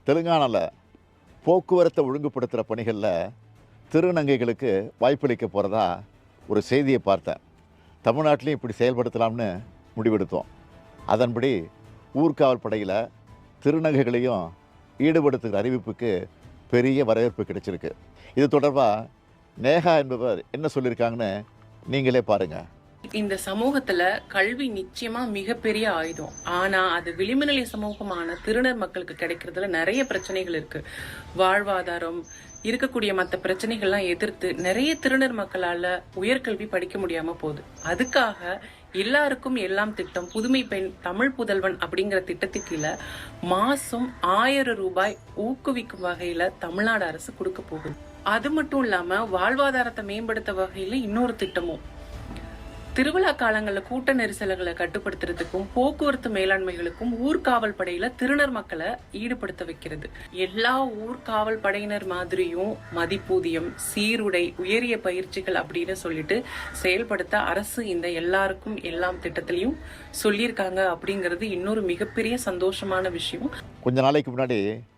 தெலுங்கானாவில் போக்குவரத்தை ஒழுங்குபடுத்துகிற பணிகளில் திருநங்கைகளுக்கு வாய்ப்பளிக்க போகிறதா ஒரு செய்தியை பார்த்தேன். தமிழ்நாட்டிலையும் இப்படி செயல்படுத்தலாம்னு முடிவெடுத்தோம். அதன்படி ஊர்காவல் படையில் திருநங்கைகளையும் ஈடுபடுத்துகிற அறிவிப்புக்கு பெரிய வரவேற்பு கிடைச்சிருக்கு. இது தொடர்பாக நேஹா என்பவர் என்ன சொல்லியிருக்காங்கன்னு நீங்களே பாருங்கள். இந்த சமூகத்துல கல்வி நிச்சயமா மிகப்பெரிய ஆயுதம். ஆனா அது விளிம்பு நிலை சமூகமான திருநர் மக்களுக்கு கிடைக்கிறதுல நிறைய பிரச்சனைகள் இருக்கு. வாழ்வாதாரம் இருக்கக்கூடிய மற்ற பிரச்சனைகள்லாம் எதிர்த்து நிறைய திருநர் மக்களால உயர்கல்வி படிக்க முடியாம போகுது. அதுக்காக எல்லாருக்கும் எல்லாம் திட்டம், புதுமை பெண், தமிழ் புதல்வன் அப்படிங்கிற திட்டத்துக்கு கீழே மாசம் 1000 ரூபாய் ஊக்குவிக்கும் வகையில தமிழ்நாடு அரசு கொடுக்க போகுது. அது மட்டும் இல்லாம வாழ்வாதாரத்தை மேம்படுத்த வகையில இன்னொரு திட்டமும், திருவிழா காலங்களில் கூட்ட நெரிசல்களை கட்டுப்படுத்துறதுக்கும் போக்குவரத்து மேலாண்மைகளுக்கும் ஊர்காவல் படையில திருநர் மக்களை ஈடுபடுத்த வைக்கிறது. எல்லா ஊர்காவல் படையினர் மாதிரியும் மதிப்பூதியம், சீருடை, உயரிய பயிற்சிகள் அப்படின்னு சொல்லிட்டு செயல்படுத்த அரசு இந்த எல்லாருக்கும் எல்லாம் திட்டத்திலையும் சொல்லியிருக்காங்க. அப்படிங்கிறது இன்னொரு மிகப்பெரிய சந்தோஷமான விஷயம். கொஞ்ச நாளைக்கு முன்னாடி